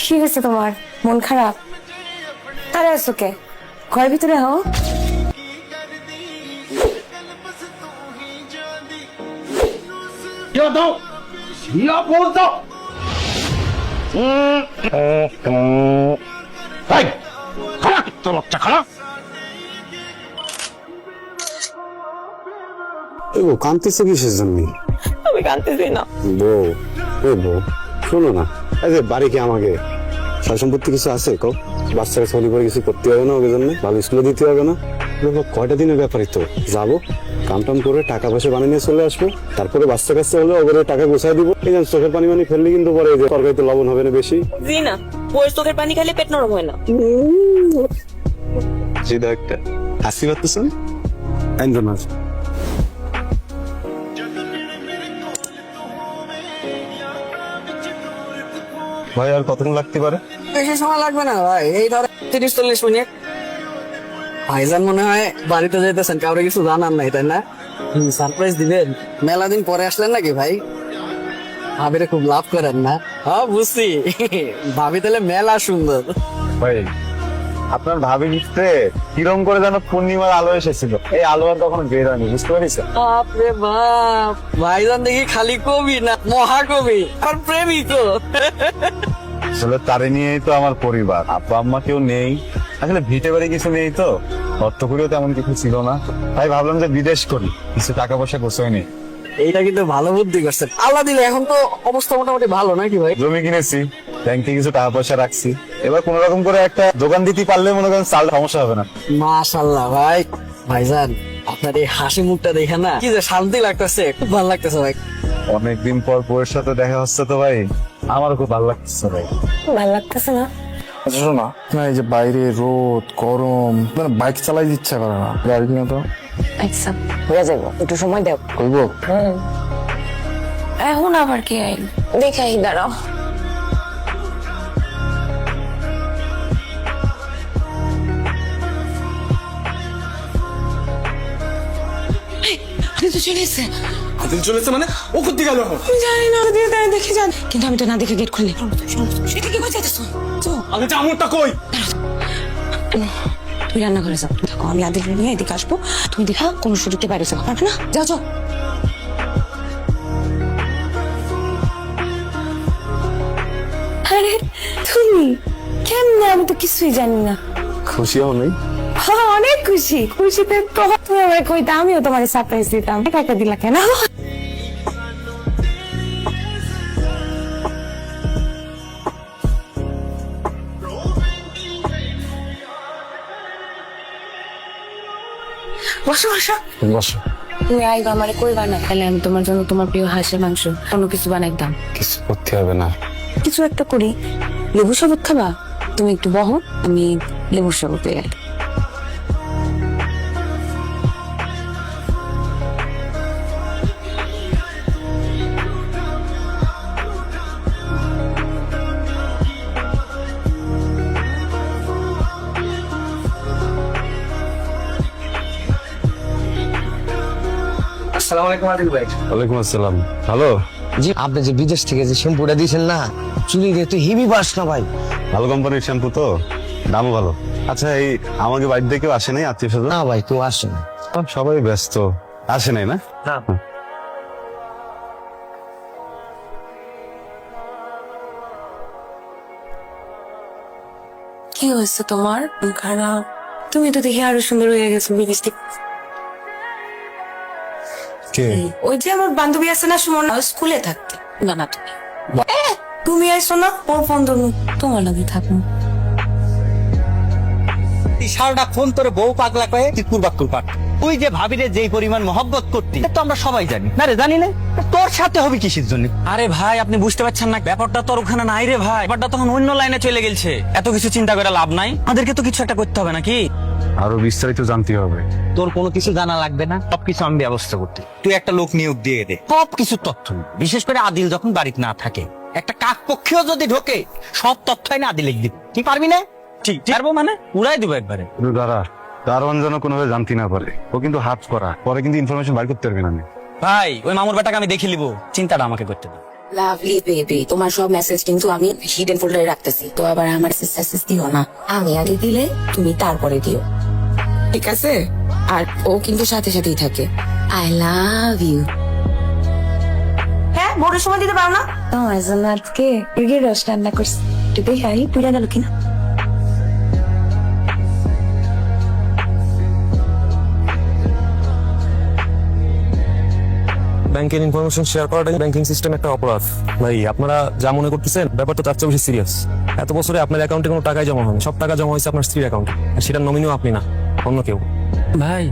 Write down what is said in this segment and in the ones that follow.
কি হয়েছে তোমার? মন খারাপ? তারে আছো কে? ঘরের ভিতরে হও। কান্তিছে কিসের জন্য? আমি কাঁদতেছি না। বউ, বউ শোনো না, এই যে বাড়ি কি আমাকে সয় সম্পত্তি কিছু আছে? কও, বাচ্চারা সলি করে কিছু করতে হবে না, ওকে জন্য ভালো স্কুলে দিতে হবে না? কয়টা দিনের ব্যাপারই তো, যাবো কাম টাম করে টাকা পয়সা বানিয়ে নিয়ে চলে আসবো, তারপরে বাচ্চা কাচ্চা হলে ওগুলো টাকা গোছায় দিব। এই যে চোখের পানি মানি ফেললে কিন্তু পরে এই যে তরকারিতে লবণ হবে না বেশি। জি না, বউয়ের চোখের পানি খেলে পেট নরম হয় না। সেটা একটা হাসি পাচ্ছেন না। ভাই আর কতক্ষণ লাগতে পারে? বেশি সময় লাগবে না ভাই, এই ধর 30-40 মিনিট। ভাইজান মনে হয় বাড়িতে যেতেছেন, কাউরে কিছু জানান নাই তাই না? সারপ্রাইজ দিবেন? মেলা দিন পরে আসলেন নাকি ভাই? ভাবিরে খুব লাভ করেন না? হ্যাঁ বুঝছি, ভাবি তাহলে মেলা সুন্দর। ভাই আপনার ভাবি লিখতে কিরম করে যেন পূর্ণিমার আলো এসেছিল, এই আলো আর তখন বের হয়নি, বুঝতে পারিস? বাপরে বাপ, ভাইজান দেখি খালি কবি না মহাকবি আর প্রেমিক। আসলে তারে নিয়েই তো আমার পরিবার, আব্বা আম্মা কেউ নেই, আসলে ভিটে বাড়ি কিছু নেই তো, অর্থ করেও তেমন কিছু ছিল না, তাই ভাবলাম যে বিদেশ করি, কিছু টাকা পয়সা গোছাই নেই। এইটা কিন্তু ভালো বুদ্ধি করছেন, আল্লাহ দিলে। এখন তো অবস্থা মোটামুটি ভালো নাকি ভাই? জমি কিনেছি, ব্যাংকে কিছু টাকা পয়সা রাখছি, এবার কোন রকম করে একটা দোকান দিতে পারলে মনে করেন চাল সমস্যা হবে না। মাশাআল্লাহ ভাই, ভাইজান আপনার এই হাসি মুখটা দেখে না কি যে শান্তি লাগতেছে, খুব ভালো লাগতেছে ভাই। অনেকদিন পর বউয়ের সাথে দেখা হচ্ছে তো ভাই, আমারও খুব ভালো লাগতেছে ভাই। ভালো লাগতেছে না? আচ্ছা শোনো না, এই যে বাইরে রোদ গরম, মানে বাইক চালাই ইচ্ছা করে না, গাড়ি কিনা তো। আচ্ছা হয়ে যাবো, একটু সময় দেব। কইবো এখন আবার কি আইন দেখাই, দাঁড়াও। চলেছে আদিল চলেছে মানে? ও কোথা গেল? জানি না, দিয়ে তাই দেখে যান, কিন্তু আমি তো না দেখে গেট খুললি। সেটা কি বাজাইতেছ? আগে চামড়টা কই? তুই রান্না করে যাও, থাকো, আমি আদিল নিয়ে এদিকে আসবো, তুমি দেখা কোনো সুযোগতে বাইরে যাও, পারবে না? যাও যাও। আরে তুমি কেমনে? আমি তো কিছুই জানি না। খুশি হও নাই? হ্যাঁ অনেক খুশি, খুশিতে তো তুমি আমার কইতা, আমিও তোমার সারপ্রাইজ দিতাম, একা একা দিলা কেন? বসো বসো। বসো। তুমি আইবা আমারে কইবা না, তাহলে আমি তোমার জন্য তোমার প্রিয় হাঁসের মাংস অন্য কিছু বানাইতাম। কিছু করতে হবে না, কিছু একটা করি। লেবু শরবত খাবা? তুমি একটু বহো, আমি লেবু শরবত পেয়ে গেল। আসসালামু আলাইকুম আদিল ভাই। ওয়ালাইকুম আসসালাম। হ্যালো। জি, আপনি যে বিদেশ থেকে যে শ্যাম্পুটা দিয়েছেন না, চুলি দিয়ে তো হেভি বাস না ভাই। ভালো কোম্পানির শ্যাম্পু তো, দামও ভালো। আচ্ছা এই আমাকে বাড়িতে কেউ আসে নাই, আত্মীয় স্বজন? না ভাই, কেউ আসে না। সবাই ব্যস্ত, আসে নাই না? কি হয়েছে তোমার? খারাপ? তুমি তো দেখি আরো সুন্দর হয়ে গেছো বিদেশ থেকে। কে? ওই যে আমার বান্ধবী আছে না সুমন, স্কুলে থাকতে। না না তুমি তুমি আইসো না, ওর ফোন ধরুন, তোমার লাগে থাকবো। সারাটা ফোন তোরে বউ পাগলা কয়ে তুই কুরবাক কুরবাক। তুই যে ভাবিরে যেই পরিমাণ মহব্বত করতি তো আমরা সবাই জানি না রে, জানি না? তোর সাথে হবে কিসের জন্য? আরে ভাই আপনি বুঝতে পারছেন না, ব্যাপারটা তোর ওখানে নাই রে ভাই, ব্যাপারটা তখন অন্য লাইনে চলে গেছে। এত কিছু চিন্তা করে লাভ নাই, আমাদেরকে তো কিছু একটা করতে হবে নাকি? আরো বিস্তারিত জানতে হবে। তোর কোনো কিছু জানা লাগবে না, সবকিছু আমি ব্যবস্থা করতে। তুই একটা লোক নিয়োগ দিয়ে দে, সব কিছু তথ্য, বিশেষ করে আদিল যখন বাড়িতে না থাকে, একটা কাক পক্ষীও যদি ঢোকে সব তথ্য না আদিল লিখ দিবি। তুই পারবি না? ঠিক পারবো মানে উড়াই দিব একবারে। দাঁড়া, দারোয়ান যেন কোনোভাবে জানতে না পারে, ও কিন্তু হাত করা, পরে কিন্তু ইনফরমেশন বাইর করতে পারবে না। ভাই ওই মামুর বেটাকে আমি দেখে নিবো, চিন্তাটা আমাকে করতে দাও। লাভলি বেবি, তোমার সব মেসেজ কিন্তু আমি হিডেন ফোল্ডারে রাখতেছি, তো আবার আমার মেসেজ দিও না, আমি আগে দিলে তুমি তারপরে দিও, ঠিক আছে? আর ও কিন্তু সাথে সাথেই থাকে। I love you. হ্যাঁ, ভোরের সময় দিতে পারো না? তোমার জন্য আজকে মুরগির রস রান্না করছি, একটু দেখাই পুরা গেল কিনা। ব্যাংকের ইনফরমেশন শেয়ার করাটা ব্যাংকিং সিস্টেম একটা অপরাধ। ভাই আপনারা যা মনে করতেছেন ব্যাপারটা তার চেয়ে বেশি সিরিয়াস। এত বছরে আপনার অ্যাকাউন্টে কোনো টাকাই জমা হয়নি, সব টাকা জমা হয়েছে আপনার স্ত্রীর অ্যাকাউন্টে, আর সেটার নমিনিও আপনি না, অন্য কেউ। ভাই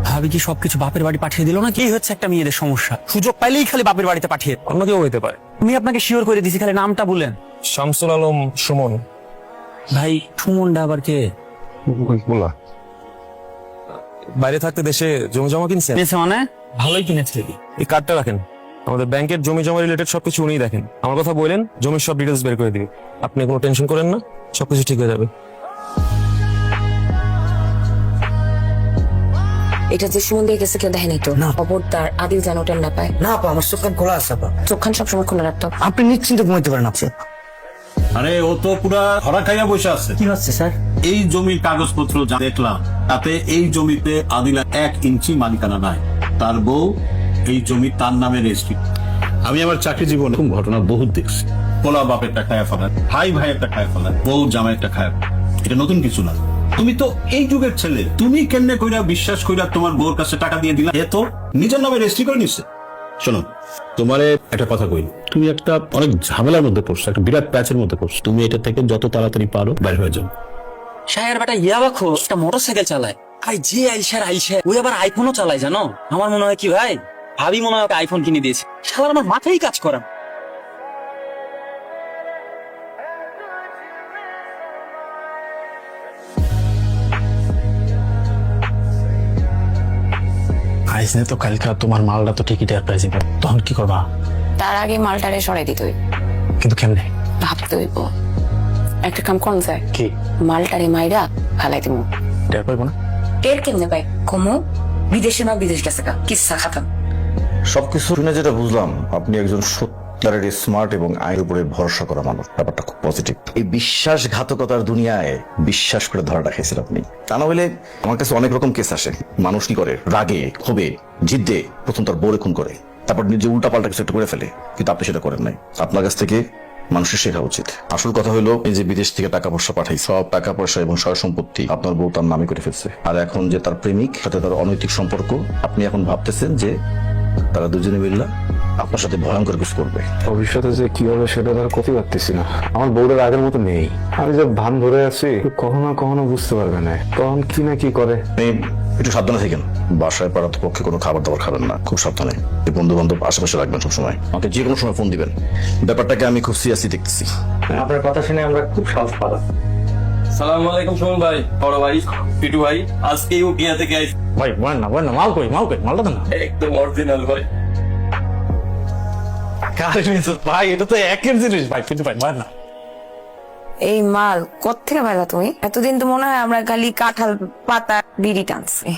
ভাবি কি সবকিছু বাপের বাড়ি পাঠিয়ে দিল না? কি হচ্ছে একটা মেয়েদের সমস্যা, সুযোগ পাইলেই খালি বাপের বাড়িতে পাঠিয়ে। অন্য কেউ হইতে পারে। আমি আপনাকে শিওর করে দিছি, খালি নামটা বলেন। শামসুল আলম সুমন। ভাই সুমনটা আবার কে? বলা বাইরে থাকতে দেশে জমি জমা কিনছেন? কিনেছে মানে? ভালোই কিনেছে। এই কার্ডটা রাখেন, আমাদের ব্যাংকের জমি জমা রিলেটেড সবকিছু উনিই দেখেন। আমার কথা বললেন, জমির সব ডিটেলস বের করে দিবে। আপনি কোনো টেনশন করেন না, সবকিছু ঠিক হয়ে যাবে। এটা যে সুমন দিয়ে গেছে কেউ দেখেনি তো? খবরদার আদিল যেন ওটা না পায়। না আপা, আমার চোখ খোলা আছে আপা। চোখখান সবসময় খোলা রাখতো। আপনি নিশ্চিন্তে ঘুমাইতে পারেন আপনি। আরে ও তো পুরা ধরা খাইয়া বসে আছে। কি হচ্ছে স্যার? এই জমির কাগজপত্র যা দেখলাম তাতে এই জমিতে আদিলা 1 ইঞ্চি মালিকানা নাই। তার বউ এই জমি তার নামে রেজিস্ট্রি। আমি আমার চাকরি জীবনে এরকম ঘটনা বহুত দেখছি। পোলা বাপেরটা খায়া ফেলায়, ভাই ভাইয়েরটা খায়া ফেলায়, বউ জামাইয়েরটা খায়। এটা নতুন কিছু না। তুমি তো এই যুগের ছেলে, তুমি কেমনে কইরা বিশ্বাস কইরা তোমার বউর কাছে টাকা দিয়ে দিলা? এ তো নিজের নামে রেজিস্ট্রি করে নিচ্ছে। শোনো, তোমারে একটা কথা কই, তুমি একটা অনেক ঝামেলার মধ্যে পড়ছো, একটা বিরাট প্যাচের মধ্যে পড়ছো। তুমি এটা থেকে যত তাড়াতাড়ি পারো বাইরে হয়ে যাও। শায়ের বেটা ইয়াবাখো একটা মোটরসাইকেল চালায়, আর যে আইসার ওই আবার আইফোনও চালায়, জানো? আমার মনে হয় কি ভাই, ভাবি মনে হয় আইফোন কিনে দিয়েছে। শালার আমার মাথায় কাজ করা। আইসনে তো কালকা তোমার মালটা তো ঠিকই টের পাইছি, তখন কি করবা? তার আগে মালটারে সরাই দিতে হইব। কিন্তু কেমনে? ভাবতে হইব। একটা কাম কোন যায়, কি মালটারে মাইরা ফালাই দিব। টের পাইবো না? টের কেমনে পাই? কমু বিদেশে না বিদেশ গেছে কা কিচ্ছা খাতাম। সবকিছু শুনে যেটা বুঝলাম, আপনি একজন সত্যিকারের স্মার্ট এবং আয়ের উপরে ভরসা করা মানুষ। ব্যাপারটা খুব পজিটিভ। এই বিশ্বাসঘাতকতার দুনিয়ায় বিশ্বাস করে ধরা রাখাইছেন আপনি। তা না হলে আমার কাছে অনেক রকম কেস আসে। মানুষ কি করে, রাগে ক্ষোভে জিদ্দে প্রথম তার বউরে খুন করে, তারপর নিজে উল্টা পাল্টা কিছু একটা করে ফেলে। কিন্তু আপনি সেটা করেন নাই। আপনার কাছ থেকে মানুষের শেখা উচিত। আসল কথা হলো, এই যে বিদেশ থেকে টাকা পয়সা পাঠাই, সব টাকা পয়সা এবং সয় সম্পত্তি আপনার বউ তার নামে করে ফেলছে। আর এখন যে তার প্রেমিক, সাথে তার অনৈতিক সম্পর্ক, আপনি এখন ভাবতেছেন যে তারা দুজনে মিললা আপনার সাথে ভয়ঙ্কর কিছু করবে। ভবিষ্যতে যে কি হবে সেটা তার ক্ষতি পারতেছি না। আমার বউটার আগের মতো নেই। আমি যে ভান ধরে আছি, কখনো কখনো বুঝতে পারবে না তখন কি না কি করে। আপনি একটু সাবধানে থাকেন। বাসায় পাড়ার পক্ষে কোনো খাবার দাবার খাবেন না, খুব সাবধানে। বন্ধু বান্ধব আশেপাশে রাখবেন সবসময়। আমাকে যে কোনো সময় ফোন দিবেন। ব্যাপারটাকে আমি খুব সিরিয়াসলি দেখতেছি। আপনার কথা শুনে আমরা খুব সাহস পালাম। সালাম আলাইকুম সুমন ভাই, বড় ভাই, পিটু ভাই। আজকে ইউকিয়া থেকে আইছি ভাই বল না, বল না, মাল কই মালটা দেন না। একদম অরিজিনাল ভাই। কারে নিছো ভাই? এটা তো একের জিনিস ভাই, কিন্তু ভাই বল না। এই মাল কোত্থেকে পাইলা তুমি? এতদিন তো মনে হয় আমরা খালি কাঁঠাল পাতা বিড়ি টানছি।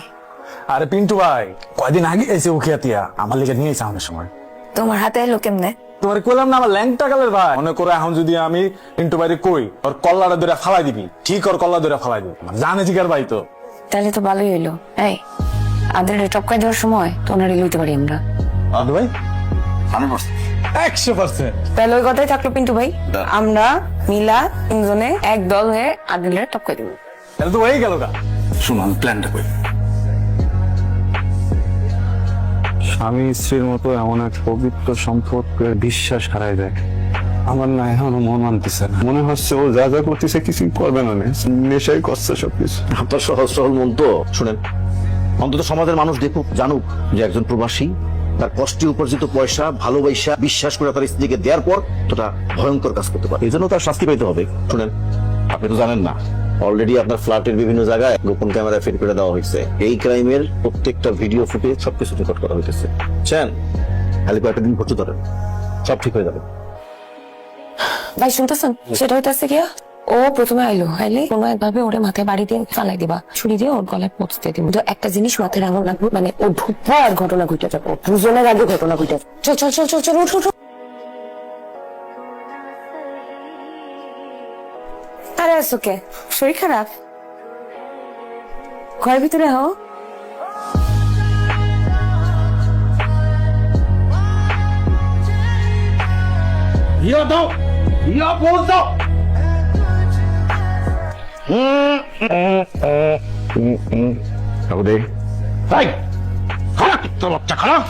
আরে পিন্টু ভাই কয়দিন আগে এসে উখিয়াতিয়া আমার লেগে নিয়ে এসে আমাদের সময়। তোমার হাতে এলো কেমনে? তোমার কইলাম না আমার ল্যাংটা কালের ভাই। মনে করো এখন যদি আমি পিন্টু ভাইরে কই ওর কল্লাটা ধরে ফালাই দিবি, ঠিক ওর কল্লা ধরে ফালাই দিবি। জানে জিগার ভাই তো। তাহলে তো ভালোই হইলো। এই আদের টপকাই দেওয়ার সময় তোনার লইতে পারি আমরা। আদু ভাই 100%। তাহলে ওই কথাই থাকলো পিন্টু ভাই, আমরা মিলা তিনজনে এক দল হয়ে আদিলের টপকাই দিব। তাহলে তো হয়ে গেল গা। শুনো আমি প্ল্যানটা কই। স্বামী স্ত্রীর মতো এমন এক পবিত্র সম্পর্কে বিশ্বাস হারায় যায়। আমার না এখনো মন মানতেছে না। মনে হচ্ছে ও যা যা করতেছে কিছুই করবে না, নেশাই করছে সবকিছু। আপনার সহজ সরল মন তো। শুনেন, অন্তত সমাজের মানুষ দেখুক, জানুক যে একজন প্রবাসী তার কষ্টে উপার্জিত পয়সা ভালোবাসা বিশ্বাস করে তার স্ত্রীকে দেওয়ার পর তোটা ভয়ঙ্কর কাজ করতে পারে। এই জন্য তার শাস্তি পেতে হবে। শুনেন, আপনি তো জানেন না, অলরেডি আপনার ফ্ল্যাটের বিভিন্ন জায়গায় গোপন ক্যামেরা ফিট করে দেওয়া হয়েছে। এই ক্রাইমের প্রত্যেকটা ভিডিও ফুটেজ সবকিছু রেকর্ড করা হয়েছে। বুঝছেন? খালি কয়েকটা দিন ধৈর্য ধরেন, সব ঠিক হয়ে যাবে। ভাই শুনতেছেন? সেটা হইতেছে গিয়া ও প্রথমে আইলে কোনো একভাবে ওরে মাথায় বাড়ি দিয়ে ফালাই দিবা, ছুরি দিয়ে ওর গলায় পৌঁছতে দিব। একটা জিনিস মাথায় রাখবো লাগবে, মানে ও ঢুকবো আর ঘটনা ঘটে যাবো, দুজনের আগে ঘটনা ঘটে। চল চল চল চল চল উঠ উঠ। আরে আছো কে? শরীর খারাপ? ঘরের ভিতরে হও। খারাপ তো বাচ্চা খারাপ